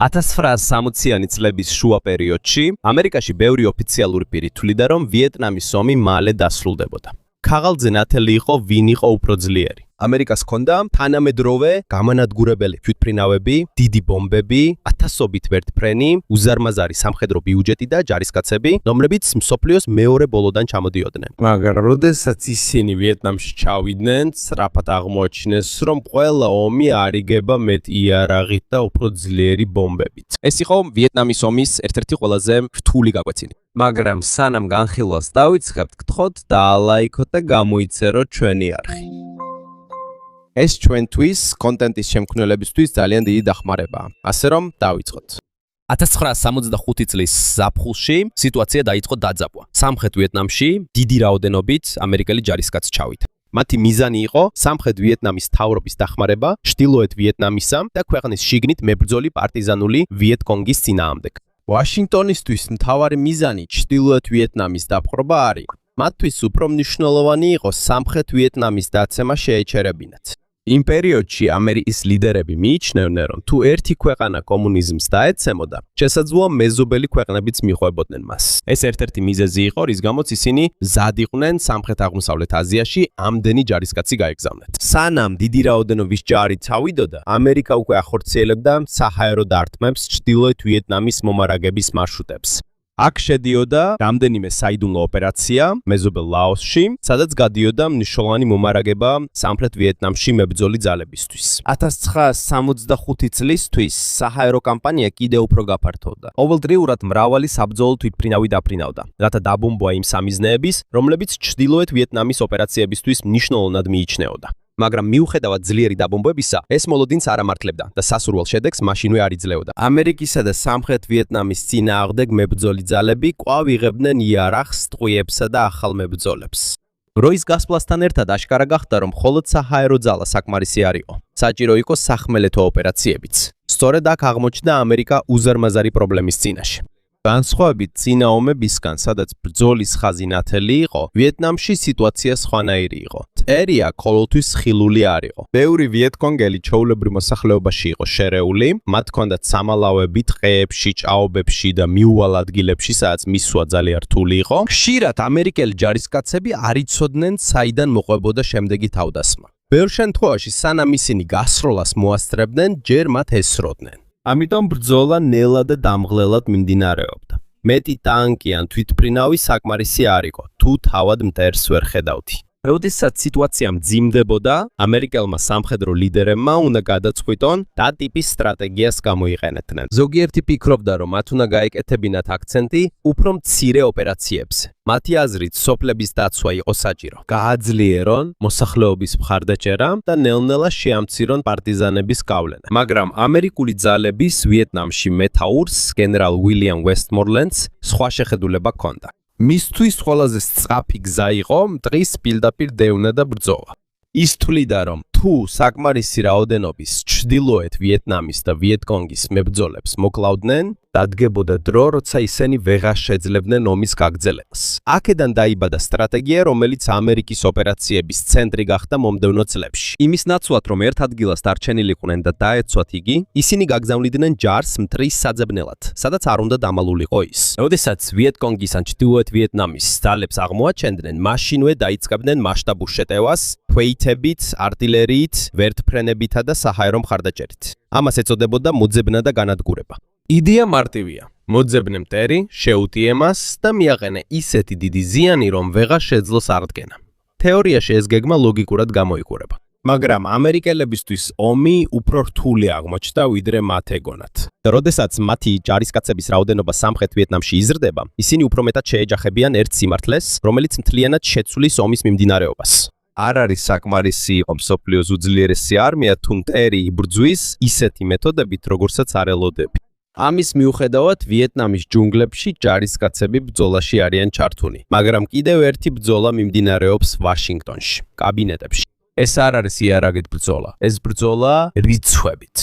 1960-იანი წლების შუა პერიოდში ამერიკაში ბევრი ოფიციალური პირი თვლიდა, რომ ვიეტნამის ომი მალე დასრულდებოდა. ქაღალდზე ნათელი იყო, ვინ იყო უფრო ძლიერი. ამერიკას ჰქონდა თანამედროვე გამანადგურებელი თვითმფრინავები, დიდი ბომბები, ათასობით ვერტმფრენი, უზარმაზარი სამხედრო ბიუჯეტი და ჯარისკაცები, რომლებიც მსოფლიოს მეორე ბოლოდან ჩამოდიოდნენ. მაგრამ როდესაც ისინი ვიეტნამში ჩავიდნენ, სწრაფად აღმოაჩინეს, რომ ყველა ომი არიგება მეტ იარაღით და უფრო ძლიერი ბომბებით. ეს იყო ვიეტნამის ომის ერთ-ერთი ყველაზე რთული გაკვეცილი. მაგრამ სანამ განხილვას დავიწყებთ, გთხოვთ დაალაიქოთ და გამოიცეროთ ჩვენი არხი. ეს ჩვენთვის კონტენტის შემქმნელებისთვის ძალიან დიდი დახმარებაა. ასე რომ დავიწყოთ. 1965 წლის ზაფხულში სიტუაცია დაიწყო დაძაბვა. სამხრეთ ვიეტნამში დიდი რაოდენობით ამერიკელი ჯარისკაც ჩავიდა. მათი მიზანი იყო სამხრეთ ვიეტნამის მთავრობის დახმარება ჩრდილოეთ ვიეტნამისა და ქვეყნის შიგნით მებრძოლი პარტიზანული ვიეტკონგის წინააღმდეგ. ვაშინგტონისთვის მთავარი მიზანი ჩრდილოეთ ვიეტნამის დაპყრობა არ იყო. მათთვის უფრო მნიშვნელოვანი იყო სამხრეთ ვიეტნამის დაცემა შეეჩერებინათ. იმ პერიოდში ამერიკის ლიდერები მიიჩნევდნენ, რომ თუ ერთი ქვეყანა კომუნიზმს დაეცემოდა, შესაძლოა მეზობელი ქვეყნებიც მიხვებოდნენ მას. ეს ერთ-ერთი მიზეზი იყო, რის გამოც ისინი მზად იყვნენ სამხრეთ-აღმოსავლეთ აზიაში ამდენი ჯარისკაცი გაეგზავნათ. სანამ დიდი რაოდენობის ჯარი წავიდოდა, ამერიკა უკვე ახორციელებდა საჰაერო დარტყმებს ჩრდილოეთ ვიეტნამის მომარაგების მარშრუტებს. აქ შედიოდა რამდენიმე საიდუმლო ოპერაცია მეზობელ ლაოსში, სადაც გადიოდა მნიშვნელოვანი მომარაგება სამხრეთ ვიეტნამში მებრძოლი ძალებისთვის. 1965 წლისთვის საჰაერო კამპანია კიდევ უფრო გაფართოვდა. ყოველდღიურად მრავალი საბრძოლო თვითმფრინავი დაფრინავდა, რათა დაბომბვა იმ სამიზნეების, რომლებიც ჩრდილოეთ ვიეტნამის ოპერაციებისთვის მნიშვნელოვნად მიიჩნეოდა. მაგრამ მიუხედავად ძლიერი დაბომბებისა, ეს მოლოდინს არ ამართლებდა და სასურველ შედეგს მაშინვე არ იძლეოდა. ამერიკისა და სამხრეთ ვიეტნამის წინააღმდეგ მებრძოლი ძალები კვლავ იღებდნენ იარაღს, ტყვიებსა და ახალ მებრძოლებს. დროის გასვლასთან ერთად აშკარა გახდა, რომ მხოლოდ საჰაერო ძალა საკმარისი არ იყო. საჭირო იყო სახმელეთო ოპერაციებიც. სწორედ აქ აღმოჩნდა ამერიკა უზარმაზარი პრობლემის წინაშე. განსხვავებით წინა ომებისგან, სადაც ბრძოლის ხაზი ნათელი იყო, ვიეტნამში სიტუაცია სხვანაირი იყო. მტერია ყოველთვის ხილული არ იყო. ბევრი ვიეტკონგელი ჩვეულებრივ მოსახლეობაში იყო შერეული, მათ ჰქონდათ სამალავები ტყეებში, ჭაობებში და მიუვალ ადგილებში, სადაც მისვლა ძალიან რთული იყო. ხშირად ამერიკელი ჯარისკაცები არ იცოდნენ, საიდან მოყვებოდა შემდეგი თავდასხმა. ბევრ შემთხვევაში, სანამ ისინი გასროლას მოასწრებდნენ, ჯერ მათ ესროდნენ. ამიტომ ბრძოლა ნელა და დამღლელად მიმდინარეობდა. მეტი ტანკი ან თვითმფრინავი საკმარისი არ იყო, თუ თავად მტერს ვერ ხედავდი. როდესაც სიტუაცია მძიმდებოდა, ამერიკელმა სამხედრო ლიდერებმა უნდა გადაწყვიტონ და ტიპის სტრატეგიას გამოიყენებდნენ. ზოგიერთი ფიქრობდა, რომ მათ უნდა გაეკეთებინათ აქცენტი უფრო მცირე ოპერაციებზე. მათი აზრით, სოფლების დაცვა იყო საჭირო. გააძლიერონ მოსახლეობის მხარდაჭერა და ნელ-ნელა შეამცირონ პარტიზანების გავლენა. მაგრამ ამერიკული ძალების ვიეტნამში მეთაურს, გენერალ უილიამ ვესტმორლენდს, სხვა შეხედულება ჰქონდა. მისთვის ყველაზე სწრაფი გზა იყო მტრის პირდაპირ დევნა და ბრძოლა. ის თვლიდა, რომ თუ საკმარისი რაოდენობის ჩრდილოეთ ვიეტნამის და ვიეტკონგის მებრძოლებს მოკლავდნენ, დადგებოდა დრო, როცა ისინი ვეღარ შეძლებდნენ ომის გაგრძელებას. აქედან დაიბადა სტრატეგია, რომელიც ამერიკის ოპერაციების ცენტრი გახდა მომდევნო წლებში. იმის ნაცვლად, რომ ერთ ადგილას დარჩენილიყვნენ და დაეცვათ იგი, ისინი გაგზავნიდნენ ჯარს მტრის საძებნელად, სადაც არ უნდა დამალულიყო ის. როდესაც ვიეტკონგის ან ჩრდილოეთ ვიეტნამის ძალებს აღმოაჩენდნენ, მაშინვე დაიწყებდნენ მასშტაბურ შეტევას, თვეითებით, артиლერიით, ვერტმფრენებითა და საჰაერო მხარდაჭერით. ამას ეწოდებოდა მოძებნა და განადგურება. იდეა მარტივია. მოძებნე მტერი, შეუტიე მას და მიაყენე ისეთი დიდი ზიანი, რომ ვეღარ შეძლოს არტგენა. თეორიაში ეს გეგმა ლოგიკურად გამოიყურება. მაგრამ ამერიკელებისთვის ომი უფრო რთული აღმოჩნდა, ვიდრე მათ ეგონათ. და როდესაც მათი ჯარისკაცების რაოდენობა სამხრეთ ვიეტნამში იზრდება, ისინი უფრო მეტად შეეჯახებიან ერთ სიმართლეს, რომელიც მთლიანად შეცვლის ომის მიმდინარეობას. არ არის საკმარისი იყო მსოფლიოს უძლიერესი არმია, თუ მტერი იბრძვის ისეთი მეთოდებით, როგორცაც არ ელოდები. ამის მიუხედავად, ვიეტნამის ჯუნგლებში ჯარისკაცები ბრძოლაში არიან ჩართული. მაგრამ კიდევ ერთი ბრძოლა მიმდინარეობს ვაშინგტონში, კაბინეტებში. ეს არ არის იარაღით ბრძოლა, ეს ბრძოლა რიცხვებით.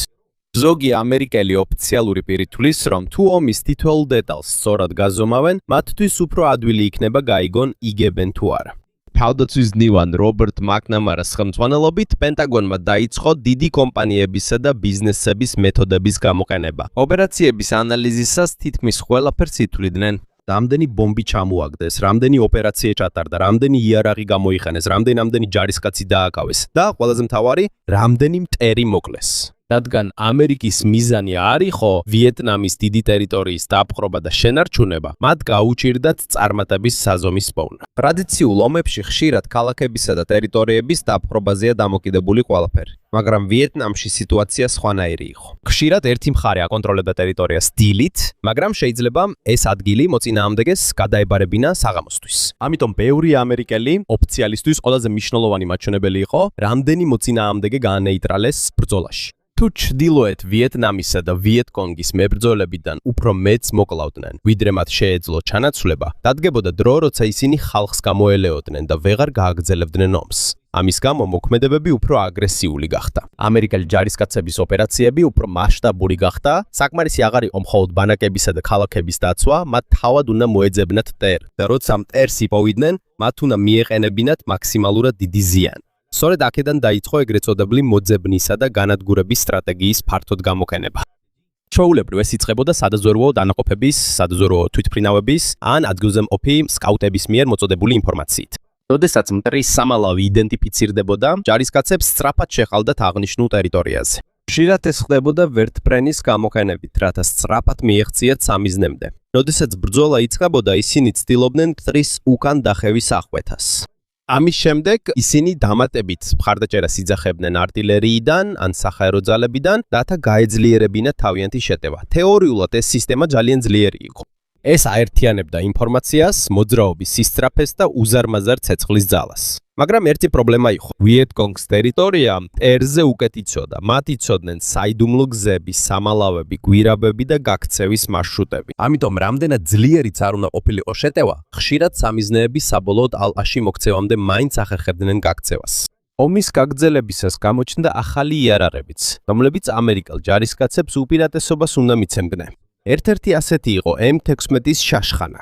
ზოგი ამერიკელი ოფიციალური პირი თვლის, რომ თუ ომის თითოეულ დეტალს სწორად გაზომავენ, მათთვის უფრო ადვილი იქნება გაიგონ იგებენ თუ არა. თავდაცვის მდივან რობერტ მაკნამარას ხელმძღვანელობით პენტაგონმა დაიწყო დიდი კომპანიებისა და ბიზნესების მეთოდების გამოყენება. ოპერაციების ანალიზისას თითქმის ყველაფერს ითვლიდნენ. რამდენი ბომბი ჩამოაგდეს, რამდენი ოპერაცია ჩატარდა, რამდენი იარაღი გამოიყენეს, რამდენი ჯარისკაცი დააკავეს და ყველაზე მთავარი, რამდენი მტერი მოკლეს. რადგან ამერიკის მიზანი არ იყო ვიეტნამის დიდი ტერიტორიის დაპყრობა და შენარჩუნება, მათ გაუჭირდათ წარმატების საზომის პოვნა. ტრადიციულ ომებში ხშირად ქალაქებისა და ტერიტორიების დაპყრობაზეა დამოკიდებული ყველაფერი, მაგრამ ვიეტნამში სიტუაცია სხვანაირი იყო. ხშირად ერთი მხარე აკონტროლებდა ტერიტორიას დილით, მაგრამ შეიძლება ეს ადგილი მოწინააღმდეგეს გადაებარებინა საღამოსთვის. ამიტომ ბევრი ამერიკელი ოფიციალისტვის ყველაზე მნიშვნელოვანი მაჩვენებელი იყო, რამდენი მოწინააღმდეგე გაანეიტრალეს ბრძოლაში. თუ ჩრდილოეთ ვიეტნამისა და ვიეტკონგის მებრძოლებიდან უფრო მეც მოკლავდნენ, ვიდრე მათ შეეძლო ჩანაცვლება, დადგებოდა დრო, როცა ისინი ხალხს გამოელეოდნენ და ვეღარ გააგრძელებდნენ ომს. ამის გამო მოქმედებები უფრო აგრესიული გახდა. ამერიკელი ჯარისკაცების ოპერაციები უფრო მასშტაბური გახდა, საკმარისი აღარ იყო მხოლოდ ბანაკებისა და ქალაქების დაცვა, მათ თავად უნდა მოეძებნათ მტერ და როცა მტერს იპოვიდნენ, მათ უნდა მიეყენებინათ მაქსიმალურად დიდი ზიანი. სწორედ აქედან დაიწყო ეგრეთ წოდებული მოძებნისა და განადგურების სტრატეგიის ფართოდ გამოყენება. ჩვეულებრივ ეს იწყებოდა სადაზვერვო დანაყოფების, სადაზვერვო თვითმფრინავების ან ადგილზე მყოფი სკაუტების მიერ მოწოდებული ინფორმაციით. როდესაც მტრის სამალავი იდენტიფიცირდებოდა, ჯარისკაცებს სწრაფად შეჰყავდათ აღნიშნულ ტერიტორიაზე. ხშირად ეს ხდებოდა ვერტმფრენის გამოყენებით, რათა სწრაფად მიეღწიათ სამიზნემდე. როდესაც ბრძოლა იწყებოდა, ისინი ცდილობდნენ მტრის უკან დახევის აღკვეთას. ამის შემდეგ ისინი დამატებით მხარდაჭერას იძახებდნენ артиლერიიდან ან საჰაერო ძალებიდან, რათა გაეძლიერებინათ თავიანთი შეტევა. თეორიულად ეს სისტემა ძალიან ძლიერი იყო. ეს აერთიანებდა ინფორმაციას, მოძრაობის სისწრაფეს და უზარმაზარ ცეცხლის ძალას. მაგრამ ერთი პრობლემა იყო. ვიეტკონგის ტერიტორია მტერზე უკეთ იცოდა. მათ იცოდნენ საიდუმლო გზები, სამალავები, გვირაბები და გაქცევის მარშრუტები. ამიტომ რამდენად ძლიერიც არ უნდა ყოფილიყო შეტევა, ხშირად სამიზნეები საბოლოოდ ალყაში მოქცევამდე მაინც ახერხებდნენ გაქცევას. ომის გაგრძელებისას გამოჩნდა ახალი იარაღებიც, რომლებიც ამერიკელ ჯარისკაცებს უპირატესობას უნდა მიცემდნენ. ერთ-ერთი ასეთი იყო M16-ის შაშხანა.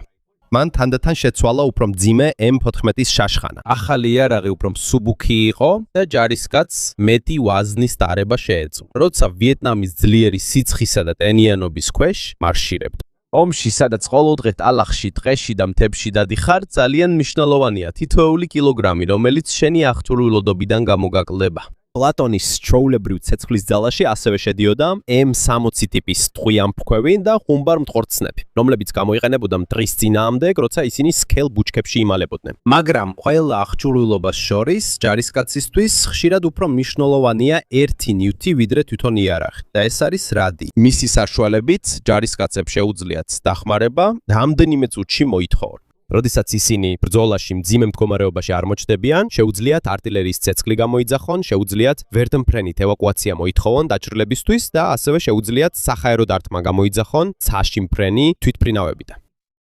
მან თანდათან შეცვალა უფრო მძიმე M14-ის შაშხანა. ახალი იარაღი უფრო მსუბუქი იყო და ჯარისკაცს მეტი ვაზნის დარება შეეძლო. როცა ვიეტნამის ძლიერი სიცხისა და ტენიანობის ქვეშ მარშირებდა. ომში, სადაც ყოველდღე ტალახში, ტყეში და მთებში დადიხარ, ძალიან მნიშვნელოვანია თითოეული კილოგრამი, რომელიც შენი აღჭურვილობიდან გამოგაკლდება. პლატონის ჩვეულებრივ ცეცხლის ძალაში ასევე შედიოდა M60 ტიპის ტყვიამფრქვევი და ხუმბარ მტყორცნები, რომლებიც გამოიყენებოდა მტრის წინააღმდეგ, როცა ისინი სქელ ბუჩქებში იმალებოდნენ. მაგრამ ყველა აღჭურვილობას შორის ჯარისკაცისთვის ხშირად უფრო მნიშვნელოვანია ერთი ნივთი ვიდრე თვითონ იარაღი და ეს არის რადი. მისი საშუალებით ჯარისკაცებს შეუძლიათ დახმარება რამდენიმე წუთში მოითხოვონ. როდესაც ისინი ბრძოლაში მძიმე მდგომარეობაში არ მოჩნდებიან, შეუძლიათ артиლერიის ცეცხლი გამოიძახონ, შეუძლიათ ვერტმფრენით ევაკუაცია მოითხოვონ დაჭრილებისთვის და ასევე შეუძლიათ საჰაერო დარტყმა გამოიძახონ ცაში მფრენი თვითმფრინავებიდან.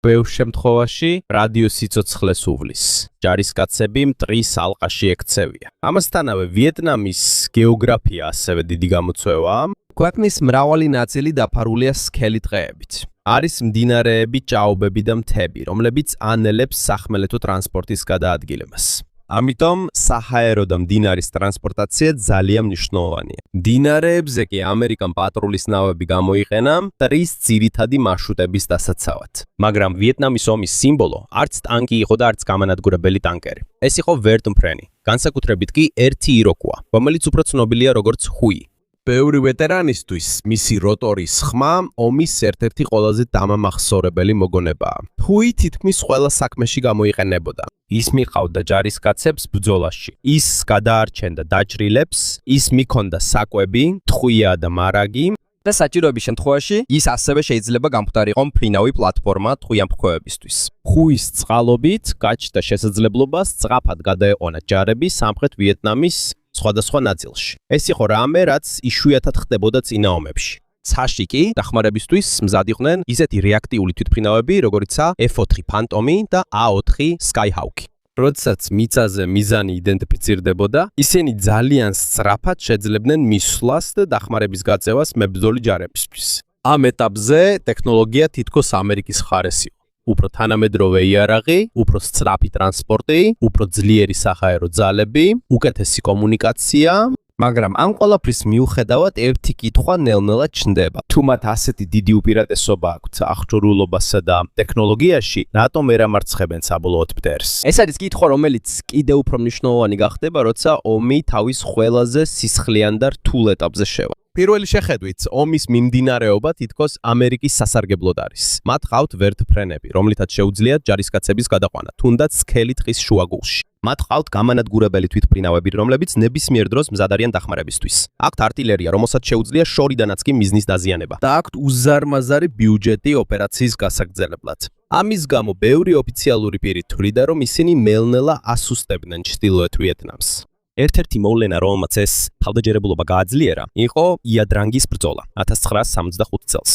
ბევრ შემთხვევაში რადიოს სიცოცხლეს უვლის. ჯარისკაცები მტრის ალყაში ექცევიან. ამასთანავე ვიეტნამის გეოგრაფია ასევე დიდი გამოწვევაა. ქვეყნის მრავალი ნაწილი დაფარულია სქელი ტყეებით. არის მდინარეები, ჭაობები და მთები, რომლებიც ანელებს სახმელეთო ტრანსპორტის გადაადგილებას. ამიტომ საჰაერო და მდინარის ტრანსპორტაცია ძალიან მნიშვნელოვანია. მდინარეებზე კი ამერიკამ პატრულის ნავები გამოიყენა მტრის ძირითადი მარშრუტების დასაცავად. მაგრამ ვიეტნამის ომის სიმბოლო არც ტანკი იყო და არც გამანადგურებელი ტანკერი. ეს იყო ვერტმფრენი, განსაკუთრებით კი ერთი იროკვა, რომელიც უფრო ცნობილია როგორც ჰუი. ბევრი ვეტერანისთვის მისი როტორის ხმა ომის ერთ-ერთი ყველაზე დამამახსოვრებელი მოგონებაა. ჰუი თითქმის ყველა საქმეში გამოიყენებოდა. ის მიყავდა ჯარისკაცებს ბრძოლაში. ის გადაარჩენდა დაჭრილებს, ის მიქონდა საკვები, ტყვია და მარაგი და საჭიროების შემთხვევაში ის ასევე შეიძლება გამხდარიყო მფრინავი პლატფორმა ტყვიამფრქვევებისთვის. ჰუის წყალობით გაჩნდა შესაძლებლობა სწრაფად გადაეყონა ჯარები სამხრეთ ვიეტნამის სხვადასხვა ნაწილში. ეს იყო რამე, რაც იშვიათად ხდებოდა წინა ომებში. ცაში კი დახმარებისთვის მზად იყვნენ ისეთი რეაქტიული თვითმფრინავები, როგორიცაა F4 ფანტომი და A4 Skyhawk. როდესაც მიწაზე მიზანი იდენტიფიცირდებოდა, ისინი ძალიან სწრაფად შეძლებდნენ მისვლას და დახმარების გაწევას მებრძოლი ჯარებისთვის. ამ ეტაპზე ტექნოლოგია თითქოს ამერიკის მხარეს იყო. უფრო თანამედროვე იარაღი, უფრო სწრაფი ტრანსპორტი, უფრო ძლიერი საჰაერო ძალები, უკეთესი კომუნიკაცია. მაგრამ ამ ყველაფრის მიუხედავად ერთი კითხვა ნელ-ნელა ჩნდება. თუ მათ ასეთი დიდი უპირატესობა აქვთ აღჭურვილობასა და ტექნოლოგიაში, რატომ ვერ ამარცხებენ საბოლოოდ მტერს? ეს არის კითხვა, რომელიც კიდევ უფრო მნიშვნელოვანი გახდება, როცა ომი თავის ყველაზე სისხლიან და რთულ ეტაპზე შევა. პირველი შეხედვით, ომის მიმდინარეობა თითქოს ამერიკის სასარგებლოდ არის. მათ ყავთ ვერტმფრენები, რომლითაც შეუძლიათ ჯარისკაცების გადაყვანა, თუნდაც სქელი ტყის შუაგულში. მათ ყავთ გამანადგურებელი თვითმფრინავები, რომლებიც ნებისმიერ დროს მზად არიან დახმარებისთვის. აქვთ არტილერია, რომელსაც შეუძლია შორიდანაც კი მიზნის დაზიანება. და აქვთ უზარმაზარი ბიუჯეტი ოპერაციის გასაგრძელებლად. ამის გამო ბევრი ოფიციალური პირი თვლიდა, რომ ისინი ნელ-ნელა ასუსტებდნენ ჩრდილოეთ ვიეტნამს. ერთ-ერთი მოვლენა, რომელმაც ეს თავდაჯერებულობა გააძლიერა, იყო იადრანგის ბრძოლა 1965 წელს.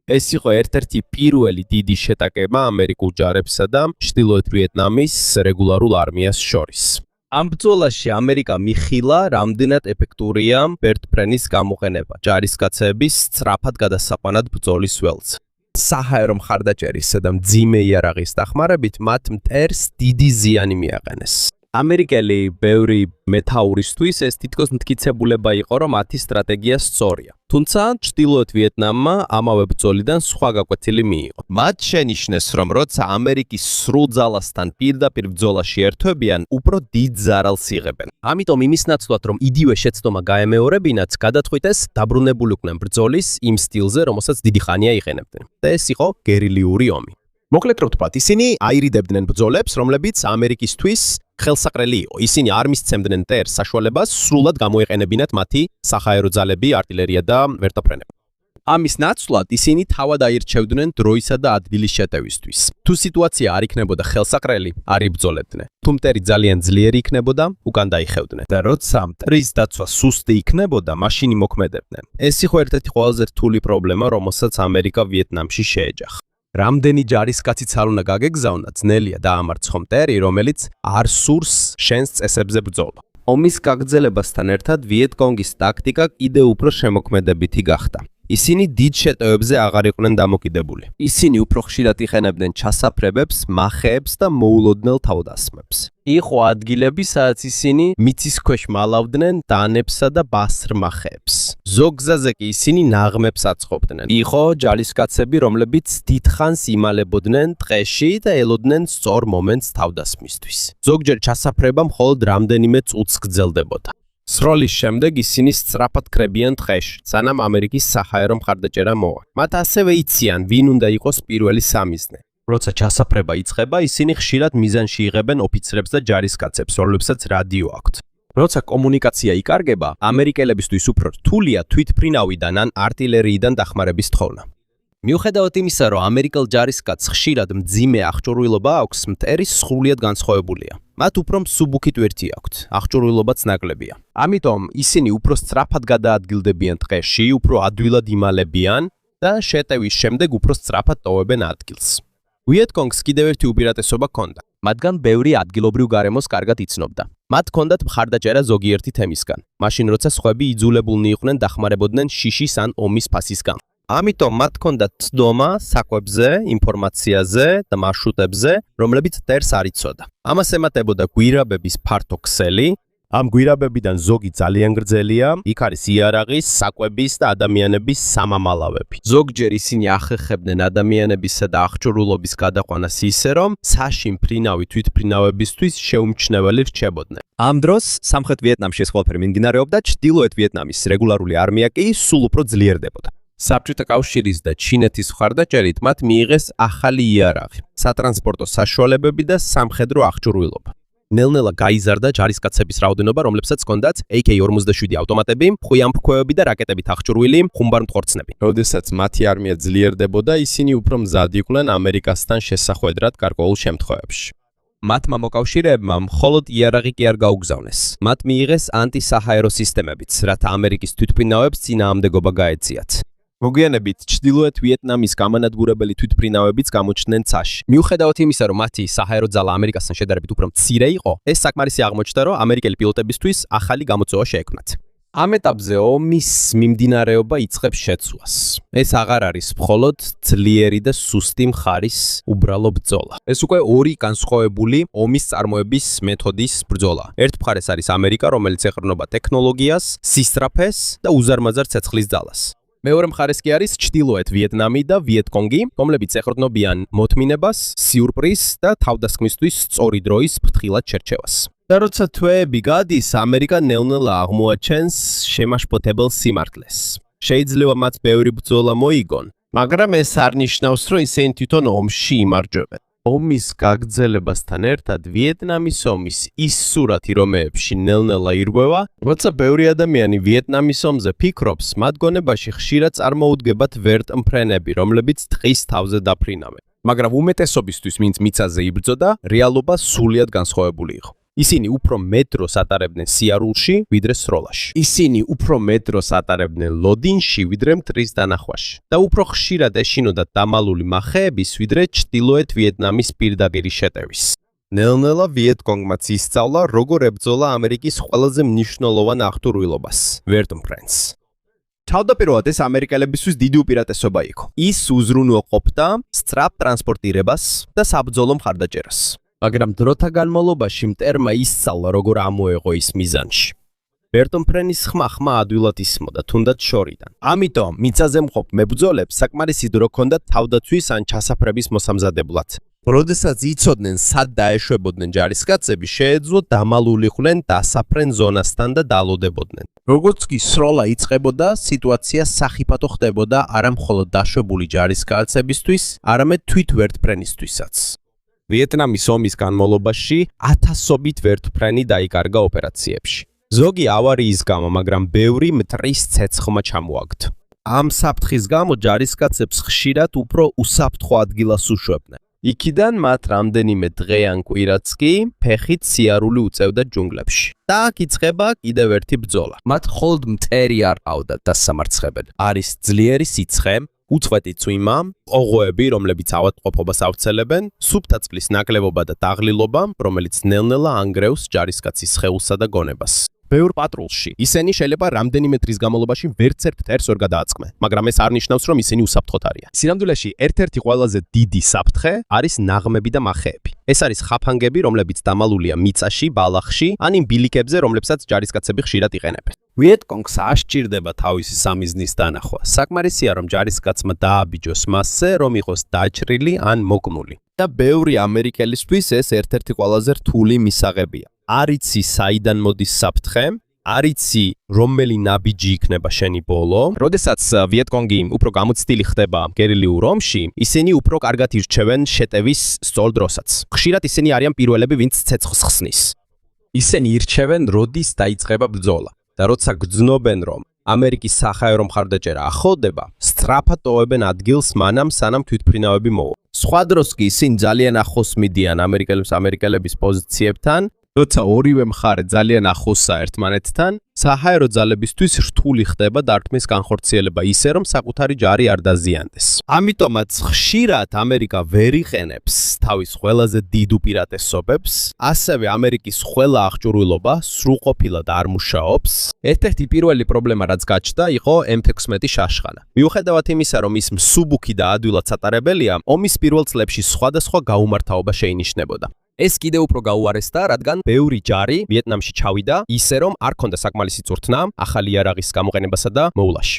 ეს იყო ერთ-ერთი პირველი დიდი შეტაკება ამერიკულ ჯარებსა და ჩრდილოეთ ვიეტნამის რეგულარულ არმიას შორის. ამ ბრძოლაში ამერიკა მიხილა, რამდენად ეფექტურია ვერტმფრენის გამოყენება ჯარისკაცების სწრაფად გადასაყვანად ბრძოლის ველზე. საჰაერო მხარდაჭერისა და მძიმე იარაღის დახმარებით მათ მტერს დიდი ზიანი მიაყენეს. ამერიკელი ბევრი მეთაურისთვის ეს თითქოს მტკიცებულება იყო, რომ მათი სტრატეგია სწორია. თუმცა ჩრდილოეთ ვიეტნამმა ამავე ბრძოლიდან სხვა გაკვეთილი მიიღო. მათ შენიშნეს, რომ როცა ამერიკის სრულ ძალასთან პირდაპირ ბრძოლაში ერთვებიან, უფრო დიდ ზარალს იღებენ. ამიტომ იმის ნაცვლად, რომ იდივე შეცდომა გაემეორებინათ, გადაწყვიტეს დაბრუნებულიყვნენ ბრძოლის იმ სტილზე, რომელსაც დიდი ხანია იყენებდნენ. და ეს იყო გერილიური ომი. მოკლედ რო ვთქვათ, ისინი აირიდებდნენ ბრძოლებს, რომლებიც ამერიკისთვის ხელსაყრელი იყო. ისინი არ მისცემდნენ მტერს საშუალებას სრულად გამოეყენებინათ მათი საჰაერო ძალები, არტილერია და ვერტმფრენები. ამის ნაცვლად ისინი თავად აირჩევდნენ დროისა და ადგილის შეტევისთვის. თუ სიტუაცია არ იქნებოდა ხელსაყრელი, არ იბრძოლებდნენ. თუ მტერი ძალიან ძლიერი იქნებოდა, უკან დაიხევდნენ. და როცა მტრის დაცვა სუსტი იქნებოდა, მაშინ იმოქმედებდნენ. ეს იყო ერთ-ერთი ყველაზე რთული პრობლემა, რომელსაც ამერიკა ვიეტნამში შეეჯახა. რამდენი ჯარისკაციც არ უნდა გაგეგზავნა, ძნელია დაამარცხო მტერი, რომელიც არ სურს შენს წესებზე ბრძოლა. ომის გაგრძელებასთან ერთად ვიეტკონგის ტაქტიკა კიდევ უფრო შემოქმედებითი გახდა. ისინი დიდ შეტევებზე აღარ იყვნენ დამოკიდებული. ისინი უფრო ხშირად იყენებდნენ ჩასაფრებებს, მახეებს და მოულოდნელ თავდასხმებს. იყო ადგილები, სადაც ისინი მიწის ქვეშ მალავდნენ დანებსა და ბასრმახეებს. ზოგ გზაზე კი ისინი ნაღმებს აწყობდნენ. იყო ჯარისკაცები, რომლებიც დიდხანს იმალებოდნენ ტყეში და ელოდნენ სწორ მომენტს თავდასხმისთვის. ზოგჯერ ჩასაფრება მხოლოდ რამდენიმე წუთს გრძელდებოდა. სროლის შემდეგ ისინი სწრაფად კრებიან ტყეში, სანამ ამერიკის საჰაერო მხარდაჭერა მოვა. მათ ასევე იციან, ვინ უნდა იყოს პირველი სამიზნე. როცა ჩასაფრება იწყება, ისინი ხშირად მიზანში იღებენ ოფიცრებს და ჯარისკაცებს, რომლებსაც რადიო აქვთ. როცა კომუნიკაცია იკარგება, ამერიკელებისთვის უფრო რთულია თვითმფრინავიდან ან არტილერიიდან დახმარების თხოვნა. მიუხედავად იმისა, რომ ამერიკელ ჯარისკაცს ხშირად მძიმე აღჭურვილობა აქვს, მტერი სრულიად განსხვავებულია. მათ უფრო მსუბუქი ტვირთი აქვთ, აღჭურვილობაც ნაკლებია. ამიტომ ისინი უფრო სწრაფად გადაადგილდებიან ტყეში, უფრო ადვილად იმალებიან და შეტევის შემდეგ უფრო სწრაფად ტოვებენ ადგილს. ვიეტკონგს კიდევ ერთი უპირატესობა ჰქონდა. მათგან ბევრი ადგილობრივ გარემოს კარგად იცნობდა. მათ ჰქონდათ მხარდაჭერა ზოგიერთი თემისგან. მაშინ როცა სხვები იძულებულნი იყვნენ დახმარებოდნენ შიშის ან ომის ფასისგან. ამიტომ მათ ჰქონდათ ცდომა საკვებზე, ინფორმაციაზე და მარშრუტებზე, რომლებიც მტერს არ იცოდა. ამას ემატებოდა გვირაბების ფართო ქსელი. ამ გვირაბებიდან ზოგი ძალიან გრძელია, იქ არის იარაღის, საკვების და ადამიანების სამამალავები. ზოგჯერ ისინი ახერხებდნენ ადამიანებისა და აღჭურვილობის გადაყვანას ისე, რომ საში მფრინავი თვითმფრინავებისთვის შეუმჩნეველი რჩებოდნენ. ამ დროს სამხრეთ ვიეტნამში ეს ყველაფერი მიმდინარეობდა, ჩრდილოეთ ვიეტნამის რეგულარული არმია კი სულ უფრო ძლიერდებოდა. საბჭოთა კავშირის და ჩინეთის მხარდაჭერით მათ მიიღეს ახალი იარაღი, სატრანსპორტო საშუალებები და სამხედრო აღჭურვილობა. ნელ-ნელა გაიზარდა ჯარისკაცების რაოდენობა, რომლებსაც ჰქონდათ AK-47 ავტომატები, მხვიამფრქვევები და რაკეტებით აღჭურვილი ხუმბარმტყორცნები. როდესაც მათი არმია ძლიერდებოდა, ისინი უფრო მზად იყვნენ ამერიკასთან შესახვედრად გარკვეულ შემთხვევებში. მათმა მოკავშირეებმა მხოლოდ იარაღი კი არ გაუგზავნეს. მათ მიიღეს ანტისაჰაერო სისტემებიც, რათა ამერიკის თვითმფრინავებს წინააღმდეგობა გაეწიათ. მოგვიანებით ჩრდილოეთ ვიეტნამის გამანადგურებელი თვითმფრინავებიც გამოჩნდნენ ცაში. მიუხედავად იმისა, რომ მათი საჰაერო ძალა ამერიკასთან შედარებით უფრო მცირე იყო, ეს საკმარისი აღმოჩნდა, რომ ამერიკელი პილოტებისთვის ახალი გამოწვევა შეექმნათ. ამ ეტაპზე ომის მიმდინარეობა იწყებს შეცვლას. ეს აღარ არის მხოლოდ ძლიერი და სუსტი მხარის უბრალო ბრძოლა. ეს უკვე ორი განსხვავებული ომის წარმოების მეთოდის ბრძოლა. ერთ მხარეს არის ამერიკა, რომელიც ეყრდნობა ტექნოლოგიას, სისწრაფეს და უზარმაზარ ცეცხლის ძალას. მეორე მხარეს კი არის ჩრდილოეთ ვიეტნამი და ვიეტკონგი, რომლებიც ეყრდნობიან მოთმინებას, სიურპრიზს და თავდასხმისთვის სწორი დროის ფრთხილად შერჩევას. და როცა თვეები გადის, ამერიკა ნელ-ნელა აღმოაჩენს შემაშფოთებელ სიმართლეს. შეიძლება მათ ბევრი ბრძოლა მოიგონ, მაგრამ ეს არ ნიშნავს, რომ ისინი თვითონ ომში იმარჯვებენ. ომის გაგრძელებასთან ერთად ვიეტნამის ომის ის სურათი, რომეებში ნელ-ნელა ირღვევა, როცა ბევრი ადამიანი ვიეტნამის ომზე ფიქრობს, მათ გონებაში ხშირად წარმოუდგებათ ვერტმფრენები, რომლებიც ტყის თავზე დაფრინავენ. მაგრამ უმეტესობისთვის, ვინც მიწაზე იბრძოდა, რეალობა სრულიად განსხვავებული იყო. ისინი უფრო მეტ დროს ატარებდნენ სიარულში, ვიდრე სროლაში. ისინი უფრო მეტ დროს ატარებდნენ ლოდინში, ვიდრე მტრის დანახვაში. და უფრო ხშირად ეშინოდათ დამალული მახეების, ვიდრე ჩრდილოეთ ვიეტნამის პირდაპირი შეტევის. ნელ-ნელა ვიეტკონგმაც ისწავლა, როგორ ებრძოლა ამერიკის ყველაზე მნიშვნელოვან აღჭურვილობას – ვერტმფრენს. თავდაპირველად ეს ამერიკელებისთვის დიდი უპირატესობა იყო. ის უზრუნველყოფდა სწრაფ ტრანსპორტირებას და საბრძოლო მხარდაჭერას. მაგრამ დროთა განმავლობაში მტერმა ისწავლა, როგორ ამოეღო ის მიზანში. ვერტმფრენის ხმა ადვილად ისმოდა, თუნდაც შორიდან. ამიტომ მიწაზე მყოფ მებრძოლებს საკმარისი დრო ჰქონდათ თავდაცვის ან ჩასაფრების მოსამზადებლად. როდესაც იცოდნენ, სად დაეშვებოდნენ ჯარისკაცები, შეეძლოთ დამალულიყვნენ დასაფრენ ზონასთან და დალოდებოდნენ. როგორც კი სროლა იწყებოდა, სიტუაცია სახიფათო ხდებოდა არა მხოლოდ დაშვებული ჯარისკაცებისთვის, არამედ თვით ვერტმფრენისთვისაც. ვიეტნამის ომის განმავლობაში ათასობით ვერტმფრენი დაიკარგა ოპერაციებში. ზოგი ავარიის გამო, მაგრამ ბევრი მტრის ცეცხლმა ჩამოაგდ. ამ საფრთხის გამო ჯარისკაცებს ხშირად უფრო უსაფრთხო ადგილას უშვებდნენ. იქიდან მათ რამდენიმე დღე ან კვირაც კი ფეხით სიარული უწევდა ჯუნგლებში. და აქ იწყება კიდევ ერთი ბრძოლა. მათ მხოლოდ მტერი არ ყავდათ დასამარცხებელი. არის ძლიერი სიცხე, უწყვეტი წვიმა, ოღოები, რომლებიც ავადმყოფობას ავრცელებენ, სუფთა წყლის ნაკლებობა და დაღლილობა, რომელიც ნელ-ნელა ანგრევს ჯარისკაცის სხეულსა და გონებას. ბევრ პატრულში ისინი შეიძლება რამდენიმე დღის განმავლობაში ვერც ერთ მტერს ვერ გადააწყმენ, მაგრამ ეს არ ნიშნავს, რომ ისინი უსაფრთხოდ არიან. სინამდვილეში ერთ-ერთი ყველაზე დიდი საფრთხე არის ნაღმები და მახეები. ეს არის ხაფანგები, რომლებიც დამალულია მიწაში, ბალახში, ან იმ ბილიკებზე, რომლებსაც ჯარისკაცები ხშირად იყენებენ. ვიეტკონგს აღჭირდება თავისი სამიზნის დანახვა. საკმარისია, რომ ჯარისკაცმა დააბიჯოს მასზე, რომ იყოს დაჭრილი ან მოკმული. და ბევრი ამერიკელისთვის ეს ერთ-ერთი ყველაზე რთული მისაღებია. არ იცი საიდან მოდის საფრთხე, არ იცი რომელი ნაბიჯი იქნება შენი ბოლო. როდესაც ვიეტკონგი უფრო გამოცდილი ხდება გერილიულ ომში, ისინი უფრო კარგად ირჩევენ შეტევის სწორ დროსაც. ხშირად ისინი არიან პირველები, ვინც ცეცხლს ხსნის. ისინი ირჩევენ, როდის დაიწყება ბრძოლა. და როცა გრძნობენ, რომ ამერიკის საჰაერო მხარდაჭერა ახლოვდება, სწრაფად ტოვებენ ადგილს მანამ, სანამ თვითმფრინავები მოვა. სხვა დროს კი ისინი ძალიან ახლოს მიდიან ამერიკელების პოზიციებთან, როცა ორივე მხარე ძალიან ახლოსაა ერთმანეთთან, საჰაერო ძალებისთვის რთული ხდება დარტყმის განხორციელება ისე, რომ საკუთარი ჯარი არ დაზიანდეს. ამიტომაც ხშირად ამერიკა ვერ იყენებს თავის ყველაზე დიდ უპირატესობებს, ასევე ამერიკის ყველა აღჭურვილობა სრულყოფილად არ მუშაობს. ერთ-ერთი პირველი პრობლემა, რაც გაჩნდა, იყო M16 შაშხანა. მიუხედავად იმისა, რომ ის მსუბუქი და ადვილად სატარებელია, ომის პირველ წლებში სხვადასხვა გაუმართავობა შეინიშნებოდა. ეს კიდევ უფრო გაუარესდა, რადგან ბევრი ჯარი ვიეტნამში ჩავიდა, ისე რომ არ ქონდა საკმარისი წვრთნა ახალი იარაღის გამოყენებასა და მოვლაში.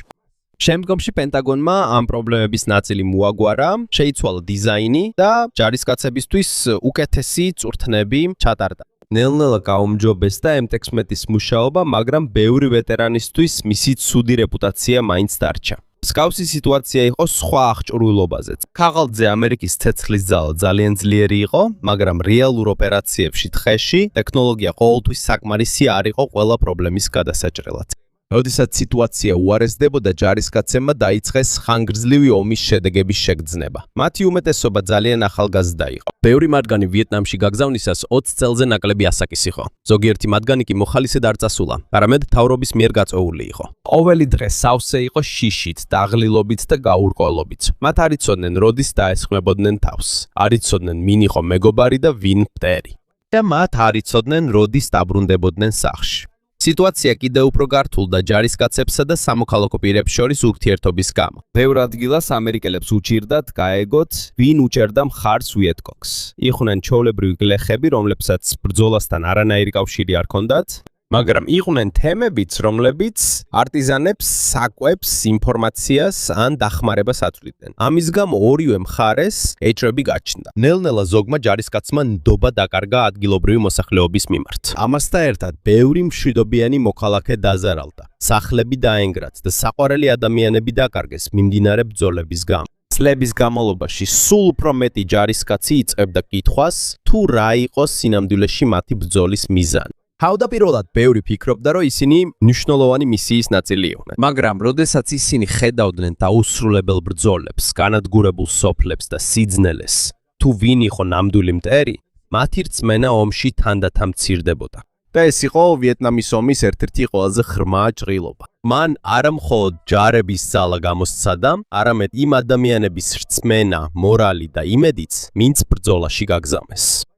შემდგომში პენტაგონმა ამ პრობლემების ნაწილი მოაგვარა, შეიცვალა დიზაინი და ჯარისკაცებისთვის უკეთესი წვრთნები ჩატარდა. ნელ-ნელა გაუმჯობესდა M16-ის მუშაობა, მაგრამ ბევრი ვეტერანისთვის მისი ცუდი რეპუტაცია მაინც დარჩა. მსგავსი სიტუაცია იყო სხვა აღჭურვილობაზეც. ქაღალდზე ამერიკის ცეცხლის ძალა ძალიან ძლიერი იყო, მაგრამ რეალურ ოპერაციებში თხეში ტექნოლოგია ყოველთვის საკმარისი არ იყო ყველა პრობლემის გადასაჭრელად. როდესაც სიტუაცია უარესდებოდა, ჯარისკაცებმა დაიწყეს ხანგრძლივი ომის შედეგების შეგრძნება. მათი უმეტესობა ძალიან ახალგაზრდა იყო. ბევრი მათგანი ვიეტნამში გაგზავნისას 20 წელზე ნაკლები ასაკის იყო. ზოგიერთი მათგანი კი მოხალისედ არ წასულა, არამედ მთავრობის მიერ გაწეული იყო. ყოველი დღე სავსე იყო შიშით, დაღლილობით და გაურკვევლობით. მათ არ იცოდნენ, როდის დაესხმებოდნენ თავს. არ იცოდნენ, ვინ იყო მეგობარი და ვინ მტერი. და მათ არ იცოდნენ, როდის დაბრუნდებოდნენ სახლში. სიტუაცია კიდევ უფრო გართულდა ჯარისკაცებსა და სამოქალაქო პირებს შორის ურთიერთობის გამო. ბევრ ადგილას ამერიკელებს უჭირდათ გაეგოთ, ვინ უჭერდა მხარს ვიეტკონგს. იყვნენ ჩვეულებრივი გლეხები, რომლებსაც ბრძოლასთან არანაირი კავშირი არ ჰქონდათ, მაგრამ იყვნენ თემებიც, რომლებიც პარტიზანებს, საკვებს, ინფორმაციას ან დახმარებას აწვდიდნენ. ამის გამო ორივე მხარეს ეჭვები გაჩნდა. ნელ-ნელა ზოგმა ჯარისკაცმა ნდობა დაკარგა ადგილობრივი მოსახლეობის მიმართ. ამასთან ერთად ბევრი მშვიდობიანი მოქალაქე დაზარალდა. სახლები დაენგრათ და საყვარელი ადამიანები დაკარგეს მიმდინარე ბრძოლების გამო. წლების განმავლობაში სულ უფრო მეტი ჯარისკაცი იწყებდა კითხვას, თუ რა იყო სინამდვილეში მათი ბრძოლის მიზანი. თავდაპირველად ბევრი ფიქრობდა, რომ ისინი მნიშვნელოვანი მისიის ნაწილი იყვნენ. მაგრამ როდესაც ისინი ხედავდნენ დაუსრულებელ ბრძოლებს, განადგურებულ სოფლებს და სიძნელეს, თუ ვინ იყო ნამდვილი მტერი, მათი რწმენა ომში თანდათან მცირდებოდა. და ეს იყო ვიეტნამის ომის ერთ-ერთი ყველაზე ღრმა ჭრილობა. მან არა მხოლოდ ჯარების ძალა გამოსცადა, არამედ იმ ადამიანების რწმენა, მორალი და იმედიც, ვინც ბრძოლაში გაგზავნეს.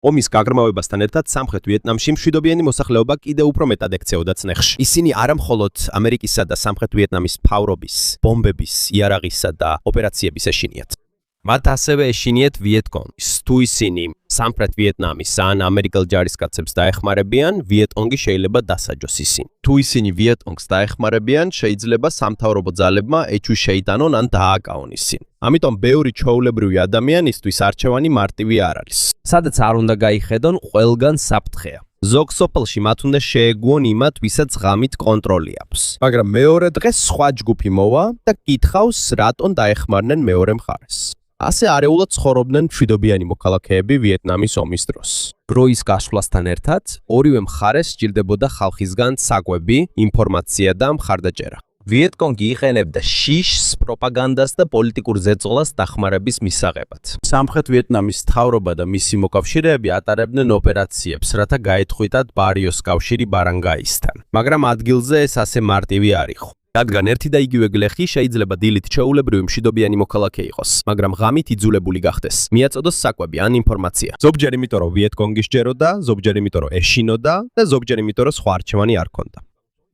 ომის გაგრძელებასთან ერთად სამხრეთ ვიეტნამში მშვიდობიანი მოსახლეობა კიდევ უფრო მეტად ექცეოდა წნეხში. ისინი არა მხოლოდ ამერიკისა და სამხრეთ ვიეტნამის მთავრობის, ბომბების, იარაღისა და ოპერაციების ეშინიათ. მათ ასევე ეშინიათ ვიეტკონგის. თუ ისინი სამხრეთ ვიეტნამის ან ამერიკელ ჯარისკაცებს დაეხმარებიან, ვიეტკონგი შეიძლება დასაჯოს ისინი. თუ ისინი ვიეტკონგს დაეხმარებიან, შეიძლება სამთავრობო ძალებმა ეჭვი შეიტანონ ან დააკავონ ისინი. ამიტომ ბევრი ჩვეულებრივი ადამიანისთვის არჩევანი მარტივი არ არის. სადაც არ უნდა გაიხედონ, ყველგან საფრთხეა. ზოგ სოფელში მათ უნდა შეეგუონ იმათ, ვისაც ღამით კონტროლი აქვს. მაგრამ მეორე დღეს სხვა ჯგუფი მოვა და კითხავს, რატომ დაეხმარნენ მეორე მხარეს. ასე არეულად ცხოვრობდნენ მშვიდობიანი მოქალაქეები ვიეტნამის ომის დროს. დროის გასვლასთან ერთად, ორივე მხარეს სჭირდებოდა ხალხისგან საკვები, ინფორმაცია და მხარდაჭერა. ვიეტკონგი იყენებდა შიშს, პროპაგანდას და პოლიტიკურ ზეწოლას დახმარების მისაღებად. სამხრეთ ვიეტნამის მთავრობა და მისი მოკავშირეები ატარებდნენ ოპერაციებს, რათა გაეთხვიტათ ბარიოს კავშირი ბარანგაისთან. მაგრამ ადგილზე ეს ასე მარტივი არ იყო. რადგან ერთი და იგივე გლეხი შეიძლება დილით ჩვეულებრივი მშვიდობიანი მოქალაქე იყოს, მაგრამ ღამით იძულებული გახდეს, მიაწოდოს საკვები ან ინფორმაცია. ზოგჯერ იმიტომ, რომ ვიეტკონგი სჯეროდა, ზოგჯერ იმიტომ, რომ ეშინოდა და ზოგჯერ იმიტომ, რომ სხვა არჩევანი არ ჰქონდა.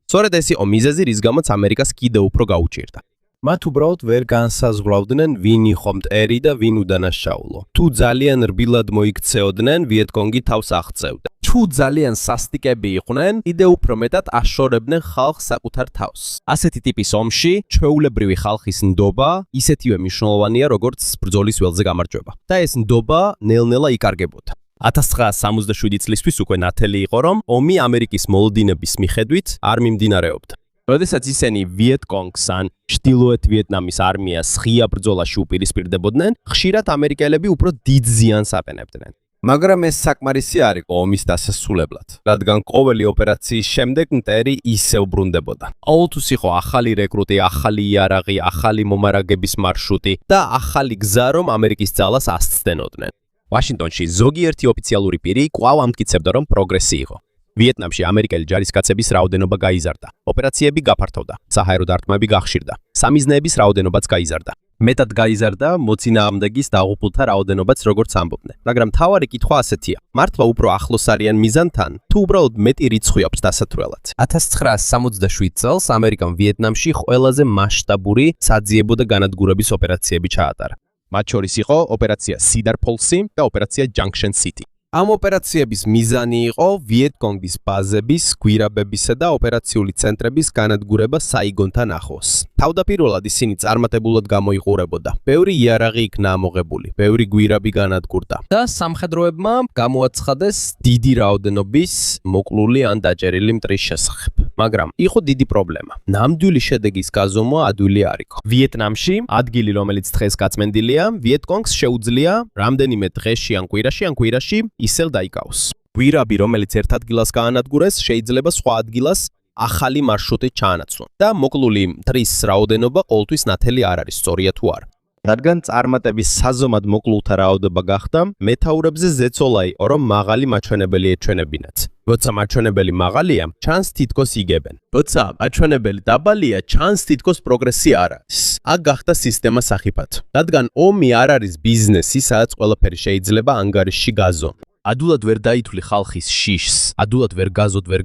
სწორედ ეს იყო მიზეზი, რის გამოც ამერიკას კიდევ უფრო გაუჭირდა. მათ უბრალოდ ვერ განსაზღვრავდნენ, ვინ იყო მტერი და ვინ უდანაშაულო. თუ ძალიან რბილად მოიქცეოდნენ, ვიეტკონგი თავს აღწევდა. თუ ძალიან სასტიკები იყვნენ, კიდევ უფრო მეტად აშორებდნენ ხალხს საკუთარ თავს. ასეთი ტიპის ომში ჩვეულებრივი ხალხის ნდობა ისეთივე მნიშვნელოვანია, როგორც ბრძოლის ველზე გამარჯვება. და ეს ნდობა ნელ-ნელა იკარგებოდა. 1967 წლისთვის უკვე ნათელი იყო, რომ ომი ამერიკის მოლოდინების მიხედვით არ მიმდინარეობდა. როდესაც ისინი ვიეტკონგს ან ჩრდილოეთ ვიეტნამის არმიას ღია ბრძოლაში უპირისპირდებოდნენ, ხშირად ამერიკელები უფრო დიდ ზიანს აპენებდნენ. მაგრამ ეს საკმარისი არ იყო ომის დასასრულებლად, რადგან ყოველი ოპერაციის შემდეგ მტერი ისევ ბრუნდებოდა. ყოველთვის იყო ახალი რეკრუტი, ახალი იარაღი, ახალი მომარაგების მარშრუტი და ახალი გზა, რომ ამერიკის ძალას ასცდენოდნენ. ვაშინგტონში ზოგიერთი ოფიციალური პირი კვლავ ამტკიცებდა, რომ პროგრესი იყო. ვიეტნამში ამერიკელი ჯარისკაცების რაოდენობა გაიზარდა, ოპერაციები გაფართოვდა, საჰაერო დარტყმები გახშირდა, სამიზნეების რაოდენობაც გაიზარდა. მეტად გაიზარდა მოწინააღმდეგის დაღუპულთა რაოდენობაც, როგორც ამბობდნენ. მაგრამ მთავარი კითხვა ასეთია: მართლა უფრო ახლოს არიან მიზანთან, თუ უბრალოდ მეტი რიცხვი აქვს დასათვრელად? 1967 წელს ამერიკამ ვიეტნამში ყველაზე მასშტაბური საძიებო და განადგურების ოპერაციები ჩაატარა. მათ შორის იყო ოპერაცია Cedar Pulse და ოპერაცია Junction City. ამ ოპერაციების მიზანი იყო ვიეტკონგის ბაზების, გვირაბებისა და ოპერაციული ცენტრების განადგურება საიგონთან ახლოს. თავდაპირველად ისინი წარმატებულად გამოიყურებოდა. ბევრი იარაღი იქნა ამოღებული, ბევრი გვირაბი განადგურდა და სამხედროებმა გამოაცხადეს დიდი რაოდენობის მოკლული ან დაჭერილი მტრის შესახებ. მაგრამ იყო დიდი პრობლემა. ნამდვილი შედეგის გაზომვა ადვილი არ იყო. ვიეტნამში ადგილი, რომელიც დღეს გაწმენდილია, ვიეტკონგს შეუძლია რამდენიმე დღეში ან კვირაში ისევ დაიკავოს. გვირაბი, რომელიც ერთ ადგილას გაანადგურეს, შეიძლება სხვა ადგილას ახალი მარშრუტით ჩაანაცვლონ და მოკლული მტრის რაოდენობა ყოველთვის ნათელი არ არის, სწორია თუ არა. რადგან წარმატების საზომად მოკლულთა რაოდენობა გახდა, მეთაურებზე ზეწოლა იყო, რომ მაღალი მაჩვენებელი ეჩვენებინათ. როცა მაჩვენებელი მაღალია, ჩანს თითქოს იგებენ. როცა მაჩვენებელი დაბალია, ჩანს თითქოს პროგრესი არ არის. აქ გახდა სისტემა სახიფათო. რადგან ომი არ არის ბიზნესი, სადაც ყველაფერი შეიძლება ანგარიშში გაზონ. ადულად ვერ დაითვლი ხალხის შიშს, ადულად ვერ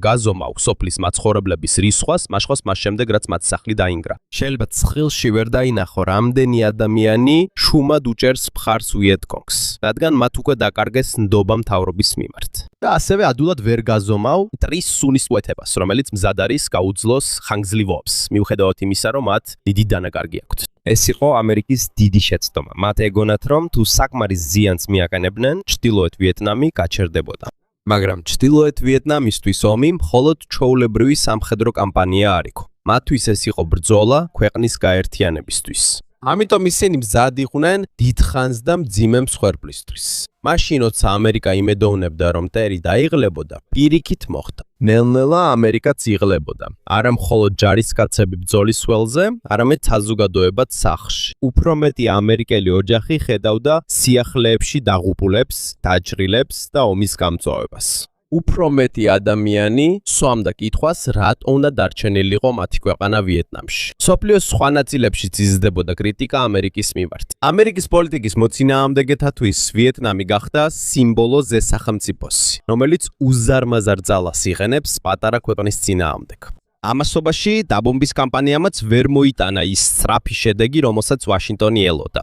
გაზომავ სოფლის მაცხოვრებლების რისხვას, მაშხოს მას შემდეგ რაც მათ სახლი დაინგრა. შეიძლება ცხილში ვერ დაინახო რამდენი ადამიანი შუმად უჭერს მხარს ვიეტკონგს, რადგან მათ უკვე დაკარგეს ნდობა მთავრობის მიმართ. და ასევე ადულად ვერ გაზომავ ტრის სუნის უეთებას, რომელიც მზად არის გაუძლოს ხანგრძლივობს, მიუხედავად იმისა, რომ მათ დიდი დანაკარგი აქვთ. ეს იყო ამერიკის დიდი შეცდომა. მათ ეგონათ, რომ თუ საკმარის ზიანს მიაყენებდნენ, ჩრდილოეთ ვიეტნამი გაჩერდებოდა. მაგრამ ჩრდილოეთ ვიეტნამისთვის ომი მხოლოდ ჩვეულებრივი სამხედრო კამპანია არ იყო. მათთვის ეს იყო ბრძოლა ქვეყნის გაერთიანებისთვის. ამიტომ ისინი მზად იყვნენ დიდხანს და მძიმე მსხვერპლისთვის. მაშინ, როცა ამერიკა იმედოვნებდა, რომ ტერი დაიღლებოდა, პირიქით მოხდა. ნელ-ნელა ამერიკაც იღლებოდა. არა მხოლოდ ჯარისკაცები ბრძოლის ველზე, არამედ საზოგადოებაც სახლში. უფრო მეტი ამერიკელი ოჯახი ხედავდა სიახლეებში დაღუპულებს, დაჭრილებს და ომის გამწვავებას. უფრო მეტი ადამიანი სვამდა კითხვას, რატო უნდა დარჩენილიყო მათი ქვეყანა ვიეტნამში. სოფლიოს სხვა ნაწილებშიც იზრდებოდა კრიტიკა ამერიკის მიმართ. ამერიკის პოლიტიკის მოწინააღმდეგეთათვის ვიეტნამი გახდა სიმბოლო ზესახელმწიფოსი, რომელიც უზარმაზარ ძალას იღენებს პატარა ქვეყნის წინააღმდეგ. ამასობაში დაბომბვის კამპანიამაც ვერ მოიტანა ის სწრაფი შედეგი, რომელსაც ვაშინგტონი ელოდა.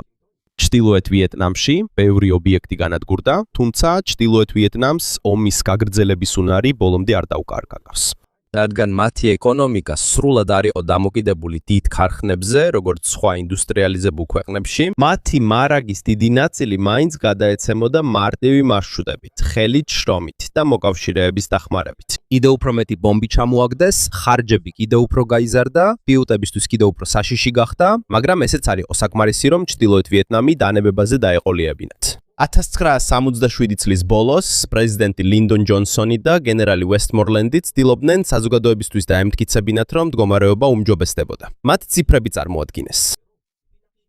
ჩრდილოეთ ვიეტნამში ბევრი ობიექტი განადგურდა, თუმცა ჩრდილოეთ ვიეტნამს ომის გაგრძელების უნარი ბოლომდე არ დაუკარგავს. რადგან მათი ეკონომიკა სრულად არ იყო დამოკიდებული დიდ ქარხნებზე, როგორც სხვა ინდუსტრიალიზებულ ქვეყნებში, მათი მარაგის დიდი ნაწილი მაინც გადაეცემოდა მარტივი მარშრუტებით, ხელით შრომით და მოკავშირეების დახმარებით. კიდევ უფრო მეტი ბომბი ჩამოაგდეს, ხარჯები კიდევ უფრო გაიზარდა, პიუტებისთვის კიდევ უფრო საშიში გახდა, მაგრამ ესეც არ იყო საკმარისი, რომ ჩრდილოეთ ვიეტნამი დანებებაზე დაეყოლიებინათ. 1967 წლის ბოლოს პრეზიდენტი ლინდონ ჯონსონი და გენერალი ვესტმორლენდი ცდილობდნენ საზოგადოებისთვის დაემტკიცებინათ, რომ მდგომარეობა უმჯობესდებოდა. მათ ციფრები წარმოადგინეს.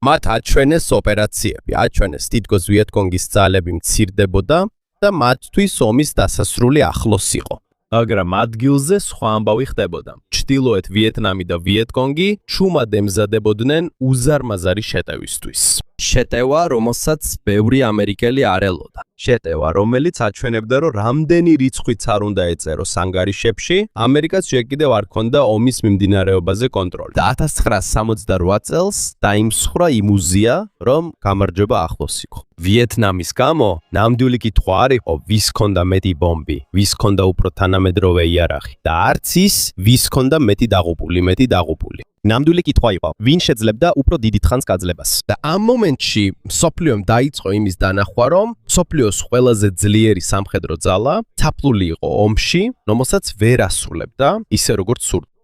მათ აჩვენეს ოპერაციები, აჩვენეს თითქოს ვიეტკონგის ძალები მცირდებოდა და მათთვის ომის დასასრული ახლოს იყო. მაგრამ ადგილზე სხვა ამბავი ხდებოდა. ჩრდილოეთ ვიეტნამი და ვიეტკონგი ჩუმად ემზადებოდნენ უზარმაზარი შეტევისთვის. შეტევა, რომელსაც ბევრი ამერიკელი არ ელოდა. შეტევა, რომელიც აჩვენებდა, რომ რამდენი რიცხვიც არ უნდა ეწეროს ანგარიშებში, ამერიკას ჯერ კიდევ არ ჰქონდა ომის მიმდინარეობაზე კონტროლი. და 1968 წელს დაიმსხვრა იმუზია, რომ გამარჯვება ახლოს იყო. ვიეტნამის გამო ნამდვილი კითხვა არ იყო, ვის ჰქონდა მეტი ბომბი, ვის ჰქონდა უფრო თანამედროვე იარაღი და არც ის, ვის ჰქონდა მეტი დაღუპული. ნამდვილი კითხვა იყო, ვინ შეძლებდა უფრო დიდი თხანს გაძლებას. და ამ მომენტში მსოფლიომ დაიწყო იმის დანახვა, რომ მსოფლიოს ყველაზე ძლიერი სამხედრო ძალა თაფლული იყო ომში, რომელსაც ვერ ასრულებდა ისე როგორც სურდა.